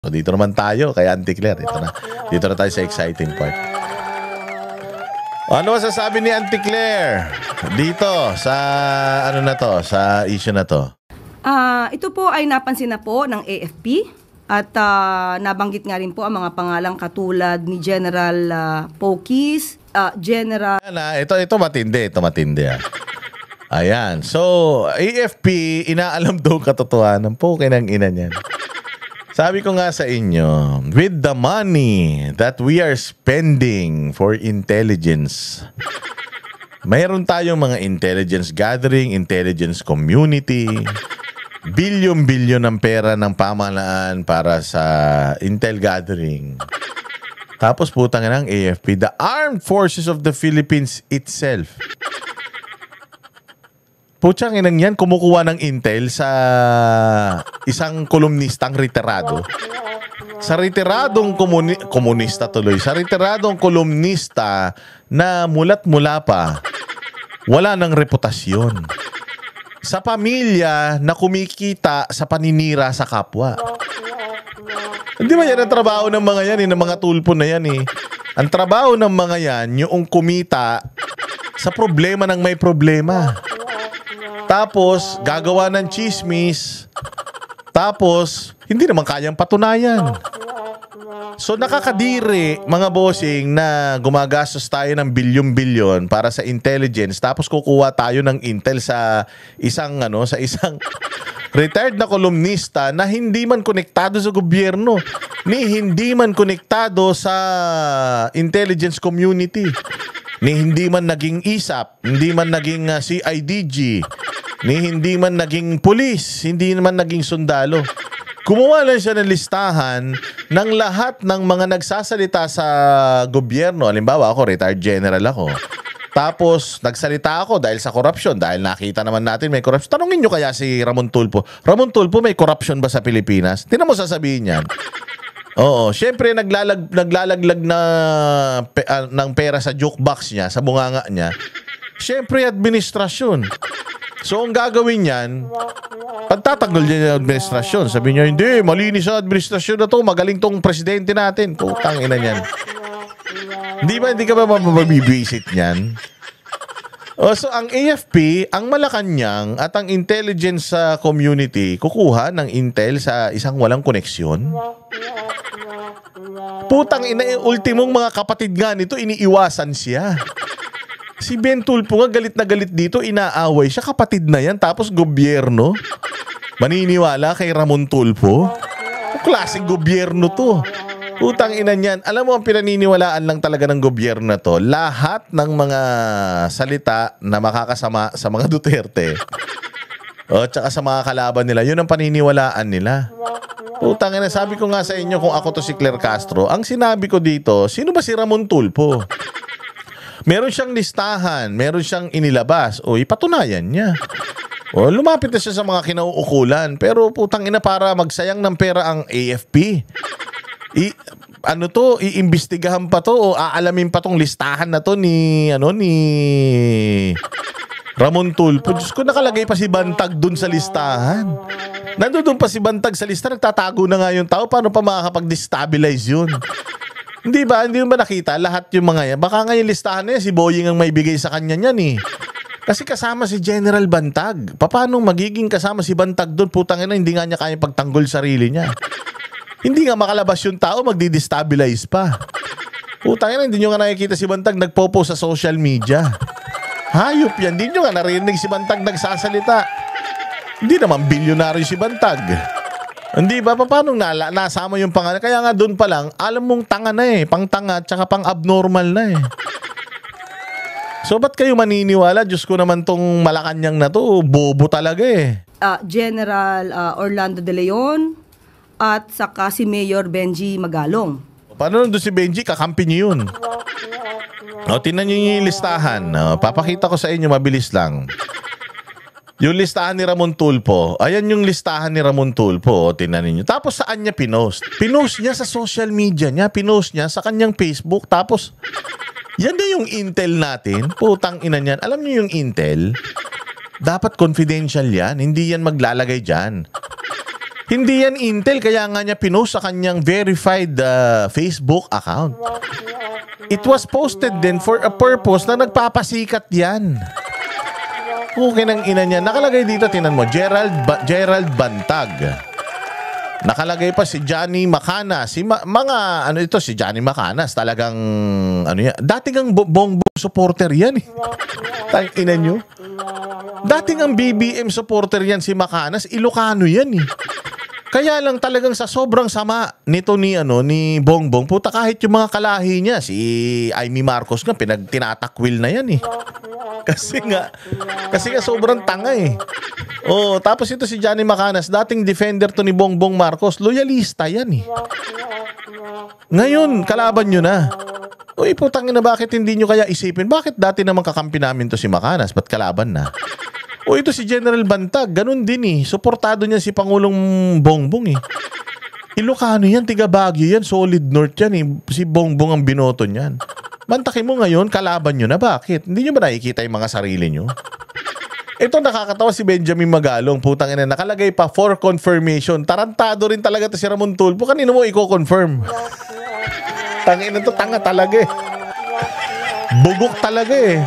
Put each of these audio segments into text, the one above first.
So dito naman tayo kay Auntie Claire. Dito na tayo sa exciting part. Ano masasabi ni Auntie Claire dito sa ano na to, sa issue na to? Ito po ay napansin na po ng AFP at nabanggit nga rin po ang mga pangalang katulad ni General Pokis, General... Ito matindi. Ayan. So, AFP, inaalam daw katotohanan po ng ina niyan. Sabi ko nga sa inyo, with the money that we are spending for intelligence, mayroon tayong mga intelligence gathering, intelligence community, bilyon-bilyon ng pera ng pamahalaan para sa intel gathering. Tapos putang ng AFP, the Armed Forces of the Philippines itself. Putsang inang yan, kumukuha ng intel sa isang kolumnistang retirado. Sa retiradong komunista tuloy. Sa retiradong kolumnista na mulat-mula pa, wala ng reputasyon. Sa pamilya na kumikita sa paninira sa kapwa. Hindi ba yan ang trabaho ng mga yan, ng mga tulpo na yan eh. Ang trabaho ng mga yan, yung kumita sa problema ng may problema. Tapos, gagawa ng chismis. Tapos, hindi naman kayang patunayan. So, nakakadiri, mga bossing, na gumagastos tayo ng bilyon-bilyon para sa intelligence. Tapos, kukuha tayo ng intel sa isang retired na kolumnista na hindi man konektado sa gobyerno. Ni hindi man konektado sa intelligence community. Ni hindi man naging ISAP. Hindi man naging CIDG. Ni hindi man naging pulis, hindi naman naging sundalo. Kumuha lang siya ng listahan ng lahat ng mga nagsasalita sa gobyerno. Halimbawa ako, retired general ako. Tapos, nagsalita ako dahil sa korupsyon. Dahil nakita naman natin may korupsyon. Tanungin nyo kaya si Ramon Tulfo. Ramon Tulfo, may korupsyon ba sa Pilipinas? Tingnan mo sasabihin yan. Oo, syempre naglalaglag na ng pera sa jukebox niya, sa bunganga niya. Syempre administrasyon. So, ang gagawin niyan, pagtatanggol niya yung administrasyon. Sabi niya, hindi, malinis ang administrasyon na to. Magaling tong presidente natin. Putang ina niyan. Hindi ka ba mabibisit niyan? So, ang AFP, ang Malacanang at ang intelligence community, kukuha ng intel sa isang walang koneksyon. Putang ina, ultimong mga kapatid nga nito, iniiwasan siya. Si Ben Tulfo nga galit na galit dito, inaaway siya, kapatid na yan, tapos gobyerno. Maniniwala kay Ramon Tulfo? Klaseng gobyerno to. Utang ina niyan. Alam mo, ang pinaniniwalaan lang talaga ng gobyerno na to, lahat ng mga salita na makakasama sa mga Duterte o tsaka sa mga kalaban nila, yun ang paniniwalaan nila. Utang ina, sabi ko nga sa inyo, kung ako to si Claire Castro, ang sinabi ko dito, sino ba si Ramon Tulfo? Meron siyang listahan, meron siyang inilabas. O, ipatunayan niya. O, lumapit na siya sa mga kinauukulan. Pero putang ina, para magsayang ng pera ang AFP. Iimbestigahan pa to o aalamin pa tong listahan na to ni Ramon Tulfo. Diyos ko, nakalagay pa si Bantag dun sa listahan. Nandun pa si Bantag sa lista, nagtatago na nga yung tao. Paano pa makakapag-destabilize yun? Hindi ba nakita lahat yung mga yan? Baka nga yung listahan na yan, si Boying ang may bigay sa kanya niyan eh. Kasi kasama si General Bantag. Paano magiging kasama si Bantag doon? Putang ina, hindi nga niya kaya pagtanggol sarili niya. Hindi nga makalabas yung tao, magdi-destabilize pa. Putang ina, hindi nyo nga nakikita si Bantag nagpo-post sa social media. Hayop yan. Hindi nyo nga narinig si Bantag nagsasalita. Hindi naman bilyonaryo si Bantag. Hindi ba? Paano nasama yung pangalan? Kaya nga doon pa lang, alam mong tanga na eh. Pang tanga, tsaka pang abnormal na eh. So, ba't kayo maniniwala? Diyos ko naman tong Malacanang na to, bobo talaga eh. General Orlando De Leon at saka si Mayor Benji Magalong. Paano nandun si Benji? Kakampi niyo yun. Tingnan niyo yung listahan. Papakita ko sa inyo, mabilis lang. Yung listahan ni Ramon Tulfo, ayan yung listahan ni Ramon Tulfo, tingnan niyo. Tapos saan niya pinost? Pinost niya sa social media niya, pinost niya sa kanyang Facebook, tapos yan na yung intel natin. Putang ina niyan. Alam niyo yung intel? Dapat confidential yan, hindi yan maglalagay dyan. Hindi yan Intel, kaya nga niya pinost sa kanyang verified Facebook account. It was posted din for a purpose na nagpapasikat yan. Okay ng ina niya. Nakalagay dito, tinan mo, Gerald Bantag. Nakalagay pa si Johnny Macanas. Si Johnny Macanas, talagang, dating ang bongbong supporter yan eh. Tang ina nyo. Dating ang BBM supporter yan si Macanas, Ilocano yan eh. Kaya lang talagang sa sobrang sama nito ni Bongbong, puta, kahit yung mga kalahi niya, si Amy Marcos nga tinatakwil na yan eh. Kasi nga sobrang tanga eh. Oh, tapos ito si Johnny Macanas, dating defender to ni Bongbong Marcos, loyalista yan eh. Ngayon, kalaban nyo na. Uy, putang ina, bakit hindi nyo kaya isipin? Bakit dati naman kakampi namin to si Macanas? Ba't kalaban na? O ito si General Bantag, ganun din eh. Suportado niya si Pangulong Bongbong eh. Ilocano yan, tiga Baguio yan, solid north yan eh. Si Bongbong ang binoto niyan. Mantakin mo ngayon, kalaban nyo na. Bakit? Hindi nyo ba nakikita yung mga sarili nyo? Ito nakakatawa si Benjamin Magalong, putang ina, nakalagay pa for confirmation. Tarantado rin talaga to si Ramon Tulfo. Kanino mo i-confirm? Tangin na to, tanga talaga eh. Bugok talaga eh.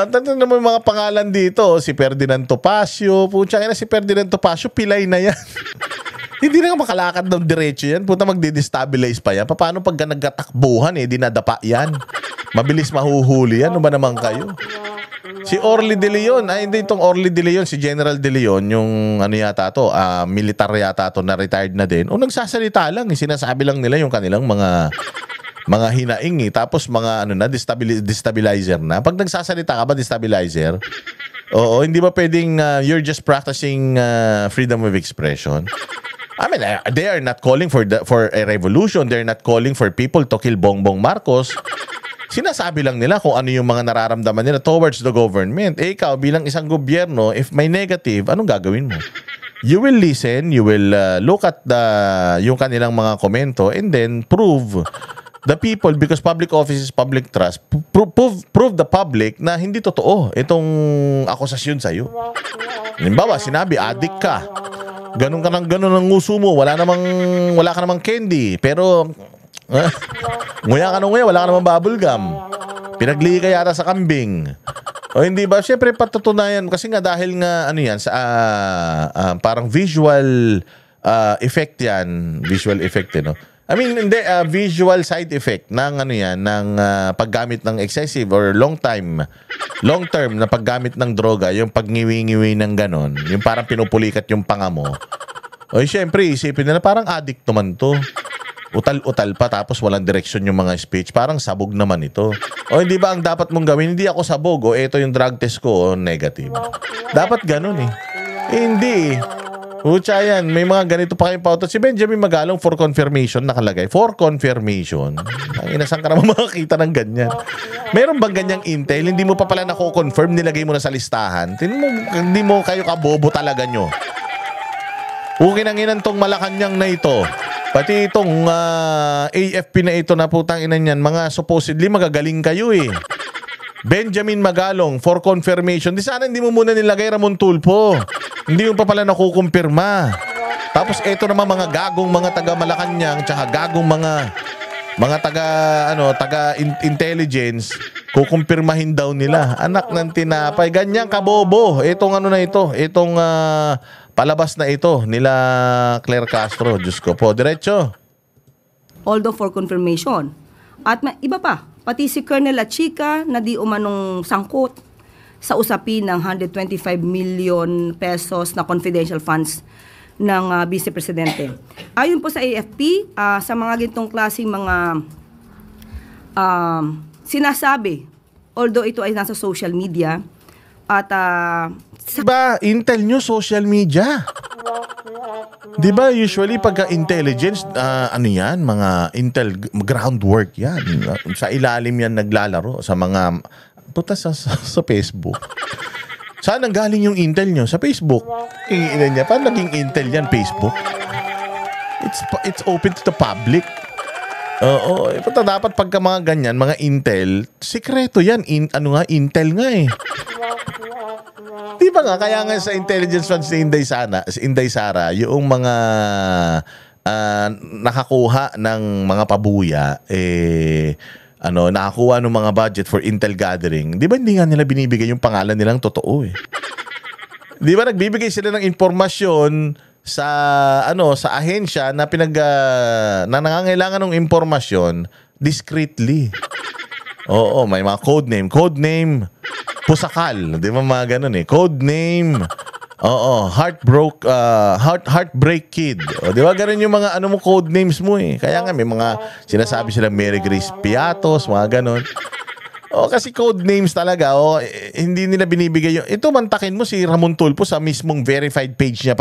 Tanto naman mga pangalan dito, si Ferdinand Topacio. Pucha na si Ferdinand Topacio, pilay na yan. Hindi na nga makalakad ng diretso yan. Puta, magdi-destabilize pa yan. Paano pag nagkatakbuhan dinadapa yan? Mabilis mahuhuli yan. Ano ba naman kayo? Si Orly De Leon, hindi itong Orly De Leon, si General De Leon, yung militar yata to, na retired na din. Nagsasalita lang, sinasabi lang nila yung kanilang mga hinaing tapos mga destabilizer na. Pag nagsasalita ka ba, destabilizer? Oo, hindi ba pwedeng you're just practicing freedom of expression? I mean, they are not calling for a revolution. They're not calling for people to kill Bongbong Marcos. Sinasabi lang nila kung ano yung mga nararamdaman nila towards the government. Ikaw bilang isang gobyerno, if may negative, anong gagawin mo? You will listen, you will look at yung kanilang mga komento and then prove the people, because public office is public trust, prove the public na hindi totoo itong akusasyon sa'yo. Halimbawa, sinabi, addict ka. Ganun ang nguso mo. Wala ka namang candy. Pero, nguya ka wala ka namang bubble gum. Pinagli ka yata sa kambing. O hindi ba? Siyempre, patutunayan. Kasi nga dahil nga, parang visual effect yan. Visual effect, no? I mean, hindi, visual side effect ng paggamit ng excessive or long term na paggamit ng droga, yung pagngiwi-ngiwi ng ganon, yung parang pinupulikat yung panga mo. O syempre, isipin nila parang addict naman to. Utal-utal pa tapos walang direksyon yung mga speech. Parang sabog naman ito. O hindi ba ang dapat mong gawin? Hindi ako sabog. O ito yung drug test ko. O negative. Dapat ganon eh. Hindi. Pucha yan. May mga ganito pa kayong pautot. Si Benjamin Magalong for confirmation nakalagay. For confirmation. Ang inasan ka naman makakita ng ganyan. Meron bang ganyang intel? Hindi mo pa pala nako-confirm. Nilagay mo na sa listahan. Hindi mo kayo kabobo talaga nyo. Ukinanginan tong Malacanang na ito. Pati itong AFP na ito na putang ina niyan, mga supposedly magagaling kayo eh. Benjamin Magalong for confirmation. Di sana hindi mo muna nilagay Ramon Tulfo. Hindi mo pa pala nakukumpirma. Tapos ito naman mga gagong mga taga Malacanang tsaka gagong mga taga intelligence, kukumpirmahin daw nila. Anak ng tinapay, ganyang kabobo. Itong itong palabas na ito nila Claire Castro. Diyos ko po, diretso. Although for confirmation. At iba pa, pati si Colonel Achica na di umanong sangkot sa usapin ng 125 million pesos na confidential funds ng Vice Presidente. Ayon po sa AFP, sa mga gintong klaseng mga sinasabi, although ito ay nasa social media, at diba, intel nyo, social media. Diba, usually pagka intelligence, yan, mga intel groundwork yan. Sa ilalim yan naglalaro sa mga, sa Facebook. Saan ang galing yung intel nyo? Sa Facebook. Iinan niya, paano naging intel yan, Facebook? It's open to the public. Oo, dapat pagka mga ganyan, mga intel, sikreto yan. Intel nga eh. Di ba nga, kaya nga sa intelligence funds ni Inday Sara, yung mga nakakuha ng mga pabuya, nakakuha ng mga budget for intel gathering, di ba hindi nga nila binibigay yung pangalan nilang totoo eh? Di ba nagbibigay sila ng impormasyon sa sa ahensya na na nangangailangan ng impormasyon discreetly. Oo, may mga code name Pusakal, di ba mga ganun eh. Code name Heartbreak Kid. O, di ba ganun yung mga code names mo eh. Kaya nga may mga sinasabi silang Mary Grace Piatos, mga ganun. Kasi code names talaga. Hindi nila binibigay yung... Ito, mantakin mo si Ramon Tulfo sa mismong verified page niya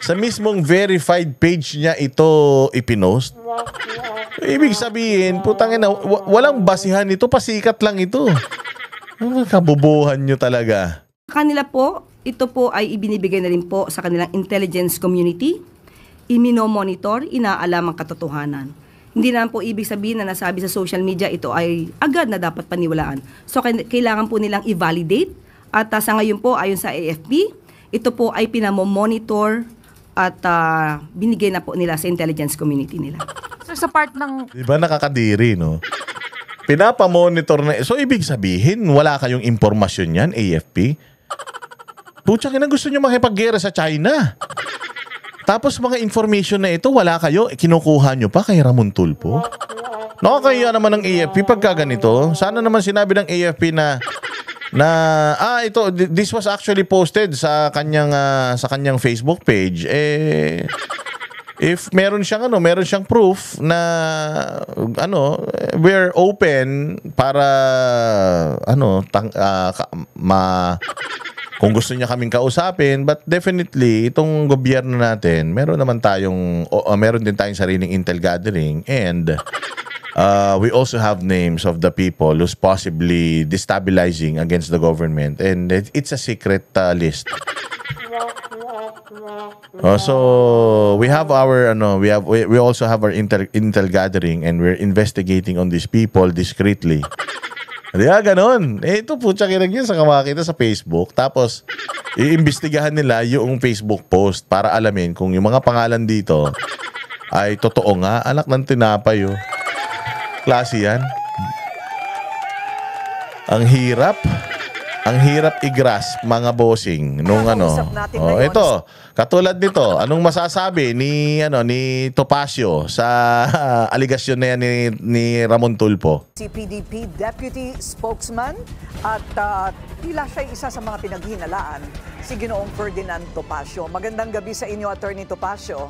sa mismong verified page niya ito ipinost. Ibig sabihin, putangina, walang basihan ito, pasikat lang ito. Kabubuhan nyo talaga. Kanila po, ito po ay ibinibigay na rin po sa kanilang intelligence community. Iminomonitor, inaalam ang katotohanan. Hindi naman po ibig sabihin na nasabi sa social media ito ay agad na dapat paniwalaan. So kailangan po nilang i-validate at sa ngayon po ayon sa AFP, ito po ay pinamomonitor at binigay na po nila sa intelligence community nila. So sa part ng... Diba nakakadiri, no? Pinapamonitor na. So ibig sabihin, wala kayong impormasyon yan, AFP? Putsang ina, gusto nyo makipaggera sa China. Tapos mga information na ito, wala kayo, kinukuha nyo pa kay Ramon Tulfo. Nakakaya naman ng AFP pagka ganito. Sana naman sinabi ng AFP this was actually posted sa kanyang Facebook page. If meron siyang proof na we're open para kung gusto niya kaming kausapin, but definitely itong gobyerno natin, meron din tayong sariling intel gathering, and we also have names of the people who's possibly destabilizing against the government, and it's a secret list. So we have our we also have our intel gathering, and we're investigating on these people discreetly. Di ba ganon? Ito po kinag yun sa kamakita sa Facebook. Tapos iimbestigahan nila yung Facebook post para alamin kung yung mga pangalan dito ay totoo nga. Anak ng tinapay oh. Klase yan. Ang hirap i-grasp mga bossing nung ito, katulad nito, anong masasabi ni Topacio sa aligasyon na yan ni Ramon Tulfo? Si PDP Deputy Spokesman at tila siya isa sa mga pinaghinalaan, si Ginoong Ferdinand Topacio. Magandang gabi sa inyo, Attorney Topacio.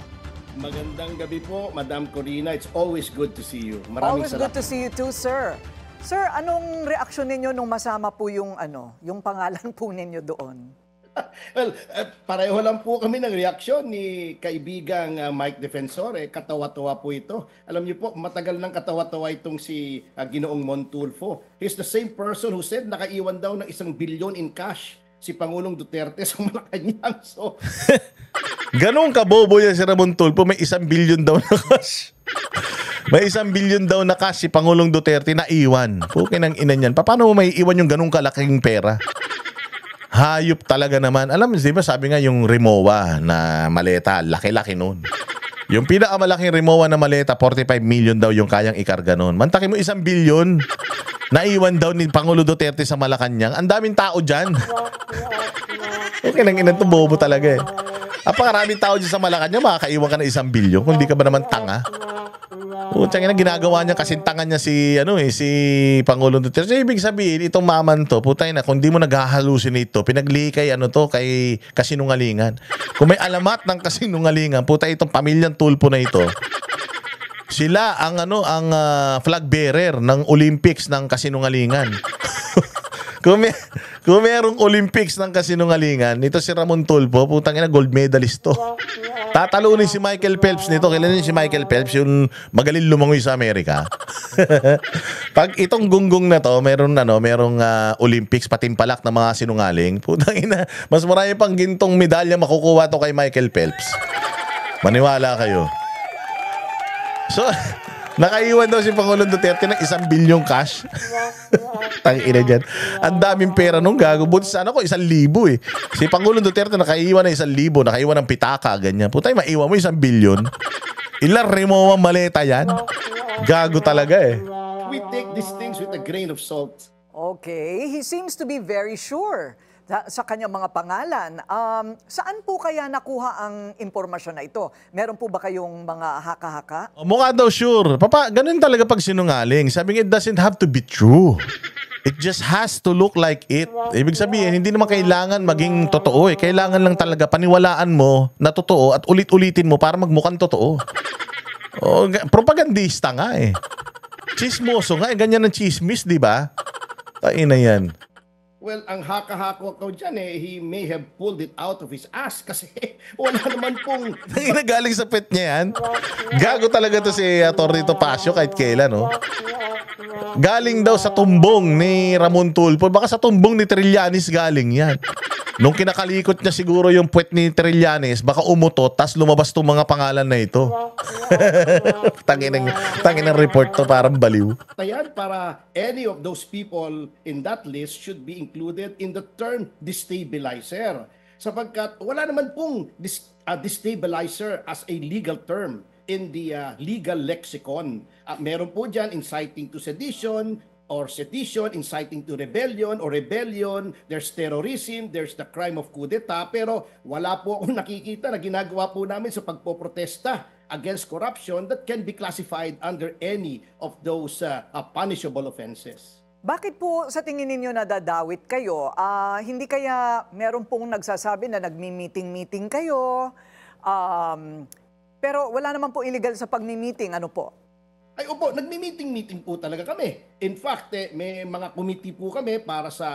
Magandang gabi po, Madam Corina. It's always good to see you. Maraming always good to see you too, sir. Sir, anong reaksyon ninyo nung masama po yung pangalan po ninyo doon? Well, pareho lang po kami ng reaksyon ni kaibigang Mike Defensore. Katawa-tawa po ito. Alam niyo po, matagal nang katawa-tawa itong si Ginoong Montulfo. He's the same person who said nakaiwan daw ng 1 billion in cash si Pangulong Duterte sa Malacanang. So, ganun kabobo yan si Ramon Tulfo, may 1 billion daw na cash. May 1 billion daw na cash si Pangulong Duterte na iwan. Pukin ang ina niyan. Paano mo may iwan yung ganung kalaking pera? Hayop talaga naman. Alam mo, di ba sabi nga yung Rimowa na maleta, laki-laki nun. Yung pinakamalaking Rimowa na maleta, 45 million daw yung kayang ikarga nun. Mantakin mo 1 billion. Naiwan daw ni Pangulo Duterte sa Malacanang. Ang daming tao dyan. Okay lang, inan to bobo talaga eh. Apakaraming tao dyan sa Malacanang, makakaiwan ka na 1 billion kung di ka ba naman tanga. Utang ina, ginagawa niya kasi tangan niya si Pangulong Duterte. So, ibig sabihin, itong maman to, putay na, kung di mo nag-hallucinate to, pinagli kay kay kasinungalingan. Kung may alamat ng kasinungalingan, putay itong pamilyang Tulfo na ito. Sila ang flag bearer ng Olympics ng kasinungalingan. Kung merong Olympics ng kasinungalingan, ito si Ramon Tulfo, putang ina, gold medalist to. Tatalunin si Michael Phelps nito. Kailan si Michael Phelps, yung magaling lumangoy sa Amerika. Pag itong gunggong na to, merong Olympics, patimpalak ng mga sinungaling, putang ina, mas marami pang gintong medalya makukuha to kay Michael Phelps. Maniwala kayo. So, Nakaiwan daw si Pangulong Duterte ng 1 bilyong cash. Tangina dyan. Ang daming pera nung gago. Buti sana ko 1,000 eh. Si Pangulong Duterte nakaiwan ng 1,000. Nakaiwan ng pitaka, ganyan. Putay, maiwan mo 1 bilyon. Ilari mo ang maleta yan. Gago talaga eh. We take these things with a grain of salt. Okay, he seems to be very sure sa kanyang mga pangalan. Saan po kaya nakuha ang impormasyon na ito? Meron po ba kayong mga haka-haka? Mukha daw sure. Papa, ganun talaga pag sinungaling. Sabi nga, it doesn't have to be true. It just has to look like it. Ibig sabihin, hindi naman kailangan maging totoo eh. Kailangan lang talaga paniwalaan mo na totoo at ulit-ulitin mo para magmukhang totoo. Propagandista nga eh. Chismoso nga eh. Ganyan ang chismis, di ba? Tain na yan. Well, ang haka-hako ko dyan he may have pulled it out of his ass kasi wala naman pong... Galing sa pet niya yan. Gago talaga to si Atty. Topacio kahit kailan, no? Galing daw sa tumbong ni Ramon Tulfo. Baka sa tumbong ni Trillanes galing yan. Nung kinakalikot niya siguro yung puwet ni Trillanes, baka umutot, tas lumabas itong mga pangalan na ito. Tangin ng report to, parang baliw. Tayan para any of those people in that list should be included in the term destabilizer. Sapagkat wala naman pong destabilizer as a legal term in the legal lexicon. Meron po dyan inciting to sedition, or sedition, inciting to rebellion, or rebellion, there's terrorism, there's the crime of coup d'etat, pero wala po akong nakikita na ginagawa po namin sa pagpoprotesta against corruption that can be classified under any of those punishable offenses. Bakit po sa tingin ninyo nadadawit kayo? Hindi kaya meron pong nagsasabi na nagmi-meeting-meeting kayo, pero wala naman po illegal sa pagmi-meeting, ano po? Ay opo, nagmi-meeting-meeting po talaga kami. In fact, may mga committee po kami para sa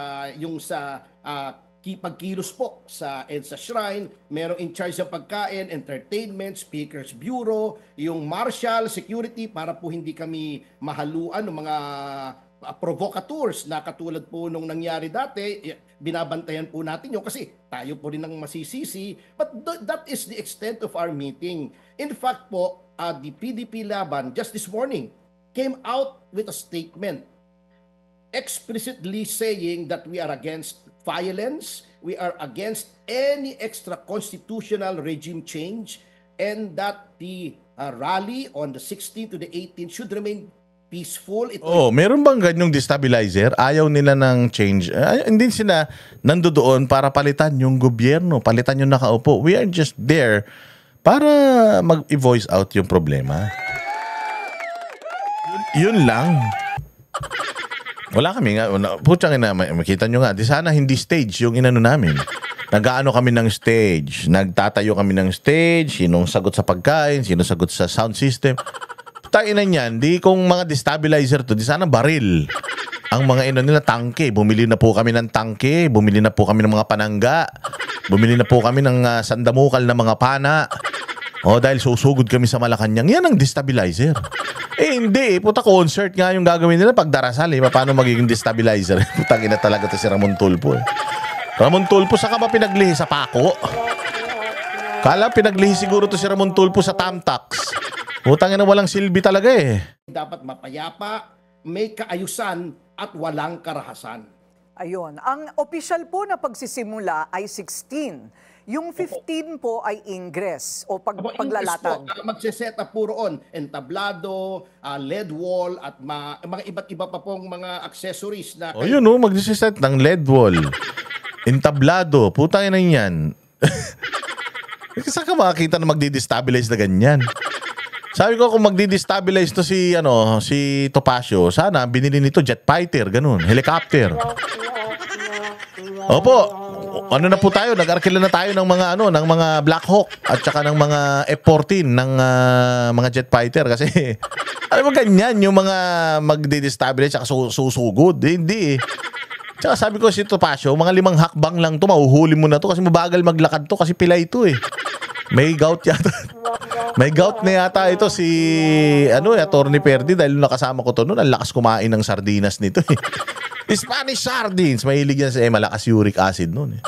pagkilos po sa EDSA Shrine. Merong in charge ng pagkain, entertainment, speakers bureau, yung marshal, security para po hindi kami mahaluan ng mga provocateurs na katulad po nung nangyari dati. Binabantayan po natin yun kasi tayo po rin ang masisisi. But that is the extent of our meeting. In fact po, the PDP Laban just this morning came out with a statement explicitly saying that we are against violence, we are against any extra-constitutional regime change, and that the rally on the 16th to the 18th should remain peaceful. Meron bang ganyong destabilizer? Ayaw nila ng change. Hindi sila nandoon para palitan yung gobyerno, palitan yung nakaupo. We are just there para mag-voice out yung problema. Yun lang. Wala kami nga. Putsang ina, makita nyo nga. Di sana hindi stage yung inano namin. Nag-aano kami ng stage. Nagtatayo kami ng stage. Sinong sagot sa pagkain. Sinong sagot sa sound system. Tainan yan. Di kung mga destabilizer to. Di sana baril. Ang mga ino nila tangke. Bumili na po kami ng tangke. Bumili na po kami ng mga panangga. Bumili na po kami ng sandamukal na mga pana. Dahil susugod kami sa Malacanang. Yan ang destabilizer. Hindi. Puta concert nga yung gagawin nila pag darasal. Paano magiging destabilizer? Putang ina talaga to si Ramon Tulfo. Ramon Tulfo, saka ba pinaglihi sa Paco? Kala pinaglihi siguro to si Ramon Tulfo sa Tamtax. Putang ina walang silbi talaga eh. Dapat mapayapa, may kaayusan at walang karahasan. Ayun. Ang official po na pagsisimula ay 16. Yung 15 po ay ingress o paglalatag. Magsiset up po roon, entablado, LED wall, at mga iba't iba pa pong mga accessories na... Yun magsiset ng LED wall. Entablado. Putang ina yan. Saan ka makakita na magdi-destabilize na ganyan? Sabi ko kung magdi-destabilize to si Topacio, sana binili nito jet fighter, ganun, helicopter. Opo. Ano na po tayo? Nag-arkila na tayo ng mga ng mga Black Hawk at saka ng mga F-14 ng mga jet fighter kasi alam mo ganyan yung mga magdi-destabilize at susugod. Hindi eh. Tsaka sabi ko si Topacio, mga 5 hakbang lang to, mahuhuli mo na to kasi mabagal maglakad to kasi pilay to eh. May gout yata. May gout na yata ito si Atty. Perdi dahil nakasama ko to noon, ang lakas kumain ng sardinas nito eh. Spanish sardines, mahilig yan sa malakas uric acid noon eh.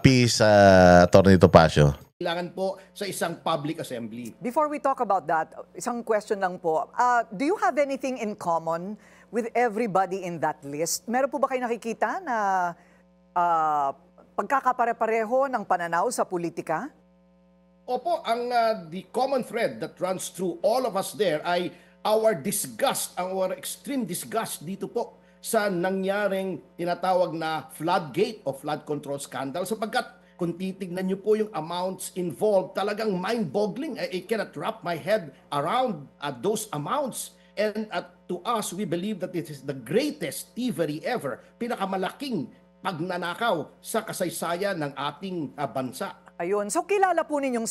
Peace Atty. Topacio. kailangan po sa isang public assembly. Before we talk about that, isang question lang po. Do you have anything in common with everybody in that list? Meron po ba kayo nakikita na pagkakapare-pareho ng pananaw sa politika? Opo, ang the common thread that runs through all of us there ay our disgust, our extreme disgust dito po sa nangyaring tinatawag na floodgate o flood control scandal, sapagkat kung titignan niyo po yung amounts involved, talagang mind-boggling. I cannot wrap my head around those amounts. And to us, we believe that it is the greatest thievery ever, pinakamalaking pagnanakaw sa kasaysayan ng ating bansa. Ayun. So kilala po ninyo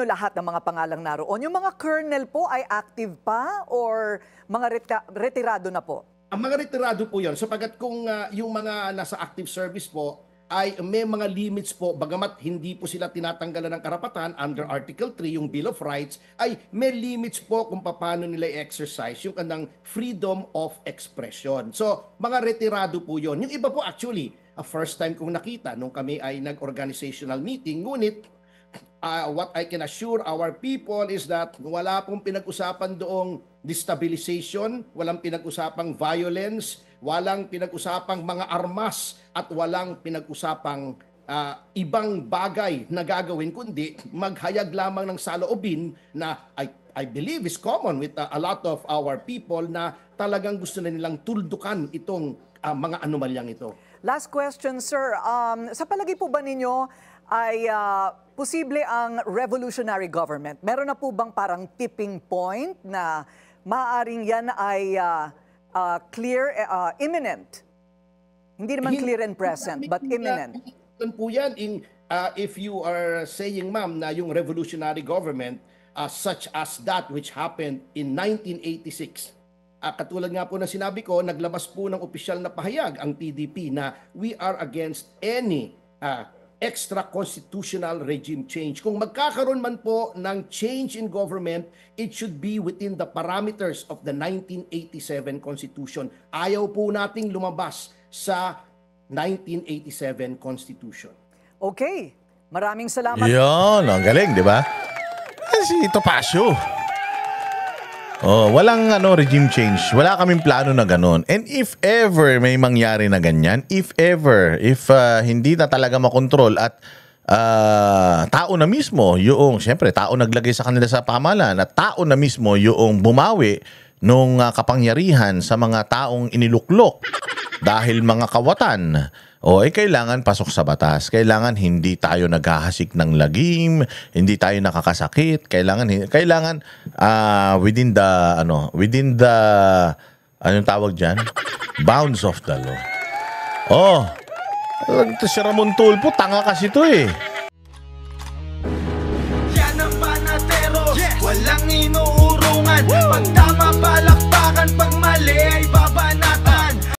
lahat ng mga pangalang naroon. Yung mga colonel po ay active pa or mga retirado na po? Ang mga retirado po yun, sapagkat kung yung mga nasa active service po, ay may mga limits po, bagamat hindi po sila tinatanggalan ng karapatan under Article 3, yung Bill of Rights, ay may limits po kung paano nila i-exercise yung kanilang freedom of expression. So, mga retirado po yun. Yung iba po actually, first time kong nakita nung kami ay nag-organizational meeting, ngunit what I can assure our people is that wala pong pinag-usapan doong destabilization, walang pinag-usapang violence, walang pinag-usapang mga armas, at walang pinag-usapang ibang bagay na gagawin, kundi maghayag lamang ng saloobin na I believe is common with a lot of our people na talagang gusto na nilang tuldukan itong mga anomalyang ito. Last question, sir. Sa palagi po ba ninyo ay posible ang revolutionary government? Meron na po bang parang tipping point na maaaring yan ay clear, imminent? Hindi naman clear and present, but imminent. Po yan, if you are saying, ma'am, na yung revolutionary government, such as that which happened in 1986, katulad nga po na sinabi ko, naglabas po ng opisyal na pahayag ang PDP na we are against any extra-constitutional regime change. Kung magkakaroon man po ng change in government, it should be within the parameters of the 1987 Constitution. Ayaw po nating lumabas sa 1987 Constitution. Okay. Maraming salamat. Yun, ang galing, di ba? Si Topacio. Walang regime change. Wala kaming plano na ganun. And if ever may mangyari na ganyan, if hindi na talaga makontrol at tao na mismo yung, syempre, tao naglagay sa kanila sa pamahalaan at tao na mismo yung bumawi nung kapangyarihan sa mga taong iniluklok dahil mga kawatan, kailangan pasok sa batas. Kailangan hindi tayo naghahasik ng lagim, hindi tayo nakakasakit. Kailangan within the anong tawag diyan? Bounds of the law. Si Ramon Tulfo, tanga kasi to eh. Yan ang panatero, walang inuurungan.